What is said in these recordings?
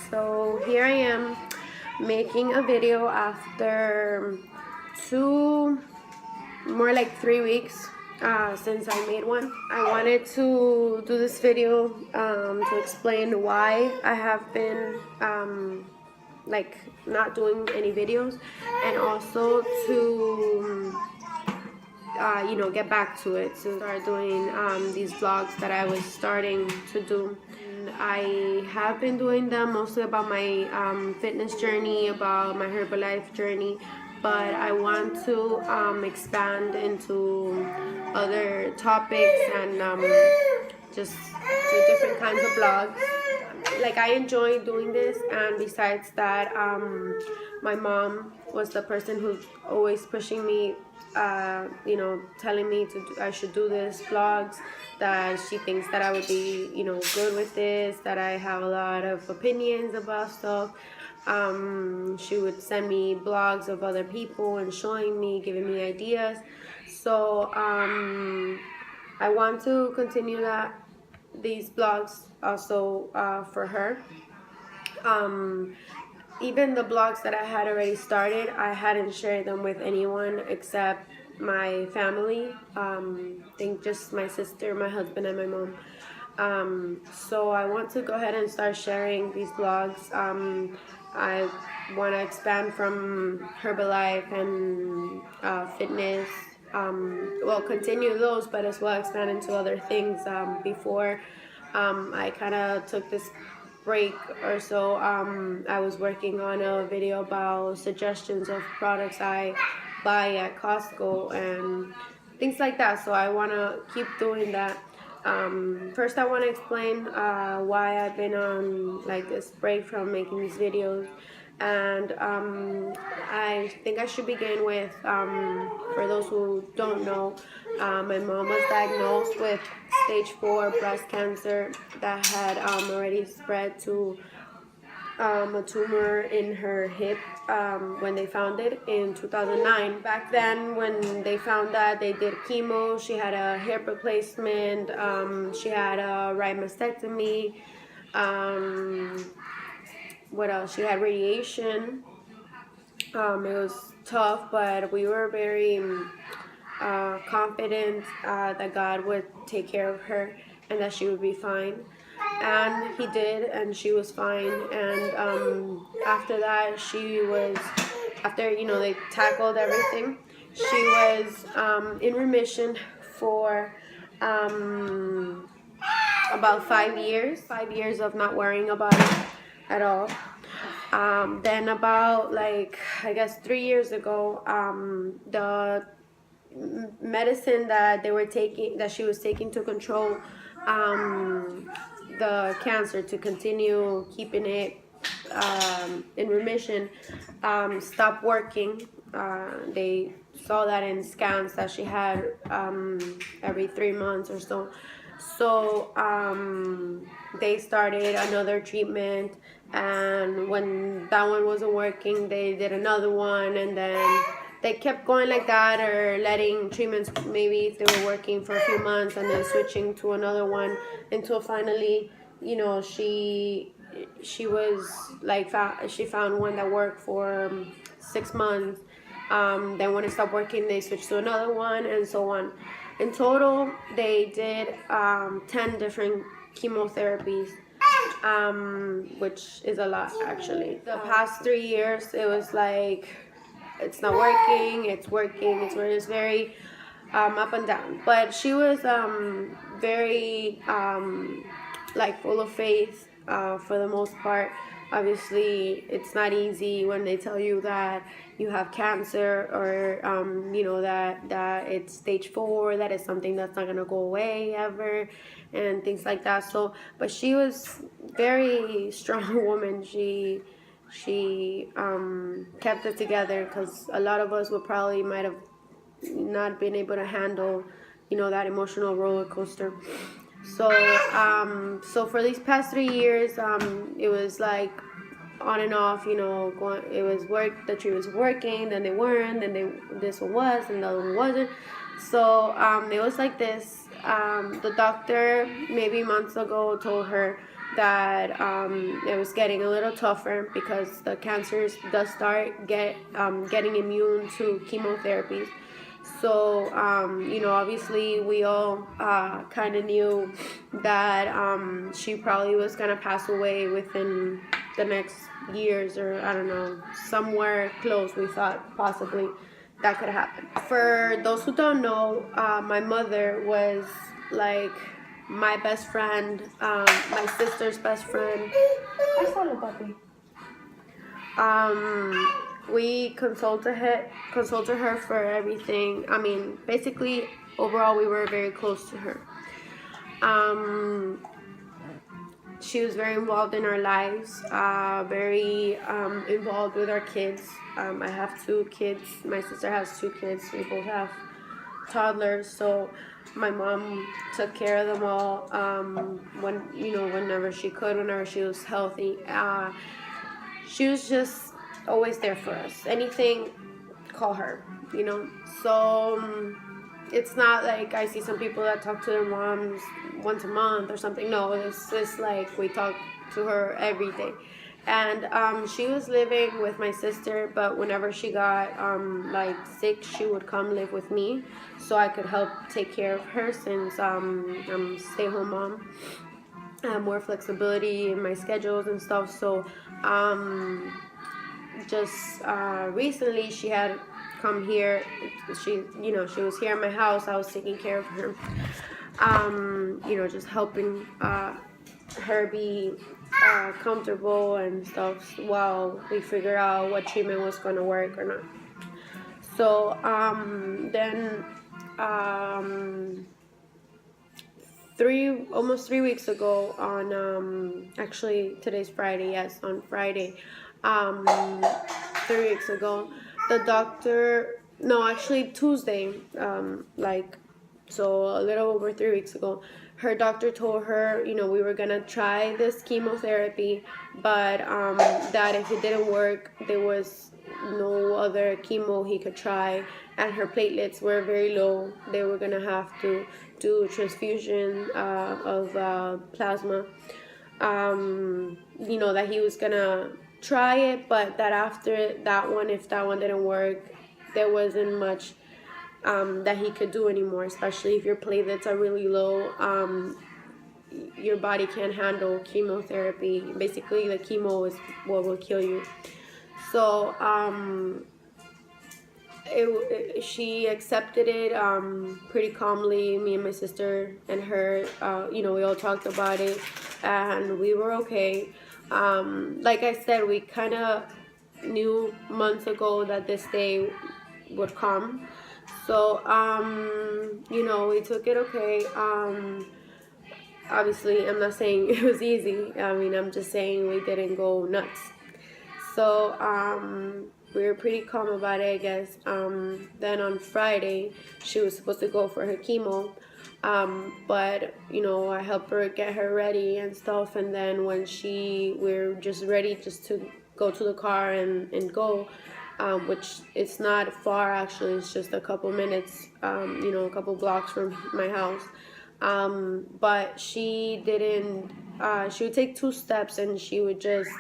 So here I am making a video after more like 3 weeks since I made one. I wanted to do this video to explain why I have been like not doing any videos, and also to get back to it, to start doing these vlogs that I was starting to do. And I have been doing them mostly about my fitness journey, about my Herbalife journey, but I want to expand into other topics and just do different kinds of vlogs. Like, I enjoy doing this, and besides that, my mom was the person who's always pushing me, telling me I should do this vlogs, that she thinks that I would be good with this, that I have a lot of opinions about stuff. She would send me blogs of other people and showing me, giving me ideas. So I want to continue these blogs also for her. Even the blogs that I had already started, I hadn't shared them with anyone except my family. I think just my sister, my husband, and my mom. So I want to go ahead and start sharing these blogs. I want to expand from Herbalife and fitness. Continue those, but as well expand into other things. Before I kind of took this break or so, I was working on a video about suggestions of products I buy at Costco and things like that. So I want to keep doing that. First, I want to explain why I've been on like this break from making these videos. And I think I should begin with, for those who don't know, my mom was diagnosed with stage 4 breast cancer that had already spread to a tumor in her hip when they found it in 2009. Back then, when they found that, they did chemo, she had a hip replacement, she had a right mastectomy, what else? She had radiation. It was tough, but we were very confident that God would take care of her and that she would be fine. And He did, and she was fine. And after that, after they tackled everything, she was in remission for about 5 years. 5 years of not worrying about it at all. Then about, like, I guess 3 years ago, the medicine that she was taking to control the cancer, to continue keeping it in remission, stopped working. They saw that in scans that she had every 3 months or so. So they started another treatment, and when that one wasn't working, they did another one, and then they kept going like that, or letting treatments, maybe if they were working for a few months and then switching to another one, until finally she was like, she found one that worked for 6 months. Then when it stopped working, they switched to another one, and so on. In total, they did 10 different chemotherapies, which is a lot, actually. The past 3 years, it was like, it's not working, it's working, it's very up and down. But she was very like full of faith for the most part. Obviously, it's not easy when they tell you that you have cancer, or that it's stage 4, that is something that's not gonna go away ever, and things like that. So, but she was very strong woman. She kept it together, because a lot of us might have not been able to handle that emotional roller coaster. So for these past 3 years, it was like on and off, it was the tree was working, then they weren't, then this one was, and the other one wasn't. So it was like this. The doctor maybe months ago told her that it was getting a little tougher because the cancers does start getting immune to chemotherapies. So, obviously we all kind of knew that she probably was going to pass away within the next years, or I don't know, somewhere close, we thought possibly that could happen. For those who don't know, my mother was like my best friend, my sister's best friend. I saw it, puppy. We consulted her for everything. I mean, basically, overall, we were very close to her. She was very involved in our lives, very involved with our kids. I have 2 kids. My sister has 2 kids. We both have toddlers, so my mom took care of them all whenever she could, whenever she was healthy. She was just always there for us. Anything, call her, So it's not like I see some people that talk to their moms once a month or something. No, it's just like we talk to her every day. And she was living with my sister, but whenever she got sick, she would come live with me so I could help take care of her, since I'm a stay-home mom. I have more flexibility in my schedules and stuff. So just recently she had come here. She was here in my house. I was taking care of her, just helping her be comfortable and stuff while we figure out what treatment was going to work or not. So then almost 3 weeks ago, on actually today's Friday, yes, on Friday, 3 weeks ago, the doctor, no, actually Tuesday, so a little over 3 weeks ago, her doctor told her, we were gonna try this chemotherapy, but that if it didn't work, there was no other chemo he could try, and her platelets were very low. They were gonna have to do a transfusion of plasma. That he was gonna try it, but that after that one, if that one didn't work, there wasn't much that he could do anymore, especially if your platelets are really low. Your body can't handle chemotherapy. Basically, the chemo is what will kill you. So she accepted it pretty calmly. Me and my sister and her, we all talked about it, and we were okay. Like I said, we kind of knew months ago that this day would come. So, we took it okay. Obviously, I'm not saying it was easy. I mean, I'm just saying we didn't go nuts. So, we were pretty calm about it, I guess. Then on Friday, she was supposed to go for her chemo. But, I helped her get her ready and stuff. And then when we're just ready just to go to the car and go, which it's not far, actually. It's just a couple minutes, a couple blocks from my house. But she didn't, she would take 2 steps and she would just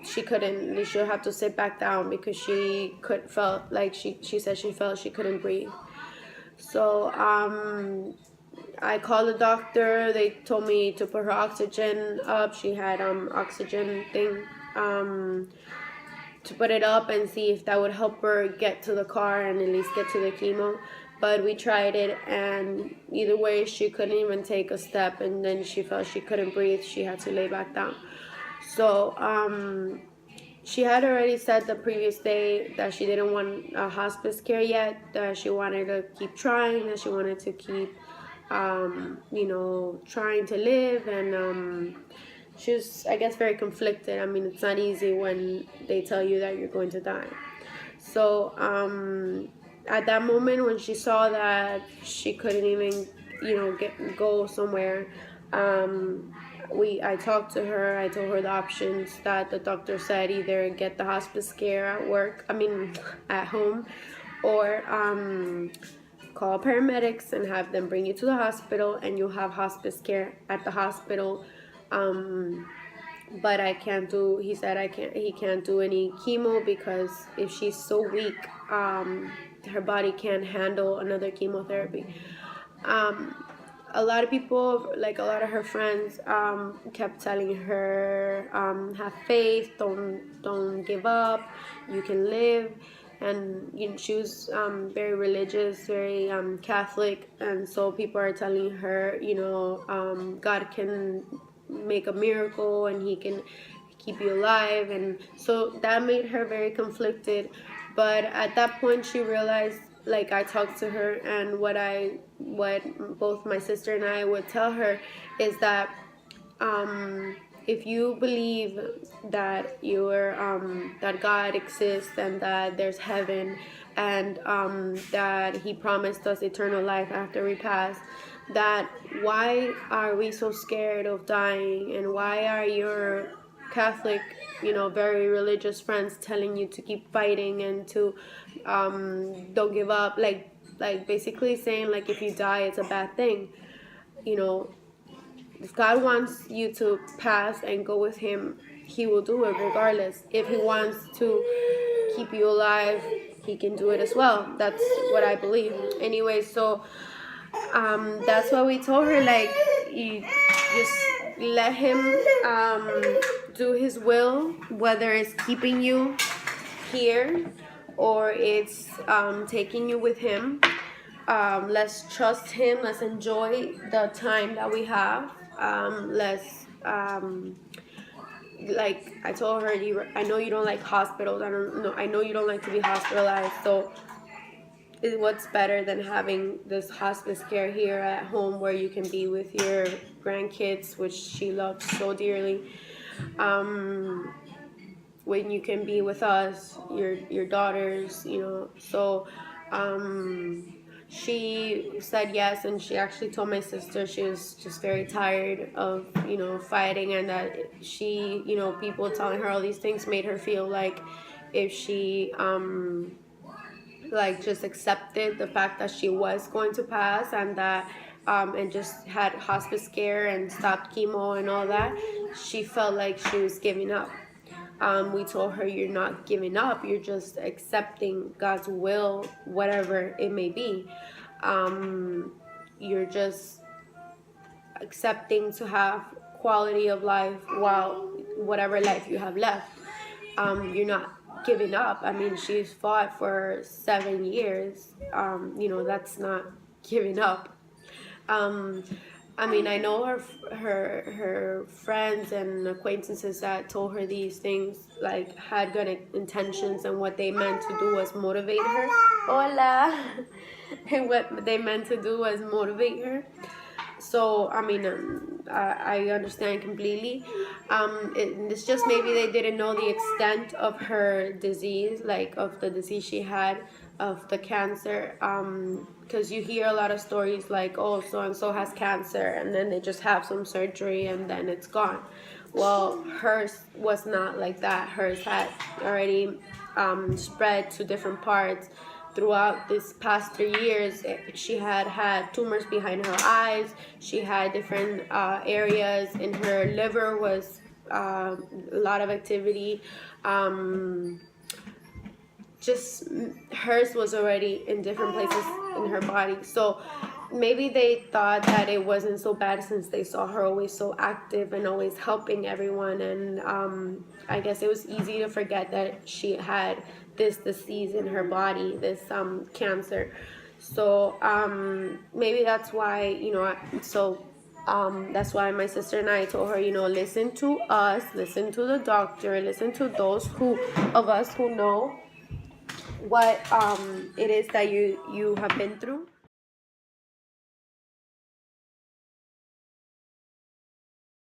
she couldn't, she would have to sit back down because she felt like she said she felt she couldn't breathe. So I called the doctor. They told me to put her oxygen up. She had oxygen thing, to put it up and see if that would help her get to the car and at least get to the chemo. But we tried it, and either way, she couldn't even take a step, and then she felt she couldn't breathe. She had to lay back down. So she had already said the previous day that she didn't want hospice care yet, that she wanted to keep trying, that she wanted to keep, trying to live, and she was, I guess, very conflicted. I mean, it's not easy when they tell you that you're going to die. So at that moment, when she saw that she couldn't even, go somewhere, I talked to her. I told her the options that the doctor said: either get the hospice care at home, or call paramedics and have them bring you to the hospital, and you'll have hospice care at the hospital. But he said he can't do any chemo because if she's so weak, her body can't handle another chemotherapy. A lot of people, like a lot of her friends, kept telling her, have faith, don't give up, you can live. And she was very religious, very Catholic, and so people are telling her, God can make a miracle and he can keep you alive. And so that made her very conflicted. But at that point she realized, like, I talked to her, and what both my sister and I would tell her is that if you believe that that God exists and that there's heaven, and that he promised us eternal life after we pass, that why are we so scared of dying, and why are your Catholic, very religious friends telling you to keep fighting and to don't give up, like basically saying, like, if you die it's a bad thing. If God wants you to pass and go with him, he will do it regardless. If he wants to keep you alive, he can do it as well. That's what I believe. Anyway, so that's what we told her, like, you just let him do his will, whether it's keeping you here or it's taking you with him. Let's trust him. Let's enjoy the time that we have. Let's like I told her, I know you don't like hospitals. I know you don't like to be hospitalized. So what's better than having this hospice care here at home, where you can be with your grandkids, which she loves so dearly, when you can be with us, your daughters, so she said yes. And she actually told my sister she was just very tired of fighting, and that she, people telling her all these things made her feel like if she like just accepted the fact that she was going to pass, and that and just had hospice care and stopped chemo and all that, she felt like she was giving up. We told her, you're not giving up, you're just accepting God's will, whatever it may be. You're just accepting to have quality of life while whatever life you have left. You're not giving up. I mean, she's fought for 7 years. That's not giving up. I mean, I know her friends and acquaintances that told her these things, like, had good intentions, and what they meant to do was motivate her. Hola! And what they meant to do was motivate her. So, I mean, I understand completely. It's just maybe they didn't know the extent of her disease, like of the disease she had, of the cancer. Because you hear a lot of stories like, oh, so-and-so has cancer, and then they just have some surgery and then it's gone. Well, hers was not like that. Hers had already spread to different parts. Throughout this past 3 years, she had tumors behind her eyes. She had different areas in her liver, was a lot of activity. Just hers was already in different places in her body. So maybe they thought that it wasn't so bad, since they saw her always so active and always helping everyone. And I guess it was easy to forget that she had this disease in her body, this cancer. So maybe that's why, that's why my sister and I told her, listen to us, listen to the doctor, listen to those of us who know what it is that you have been through.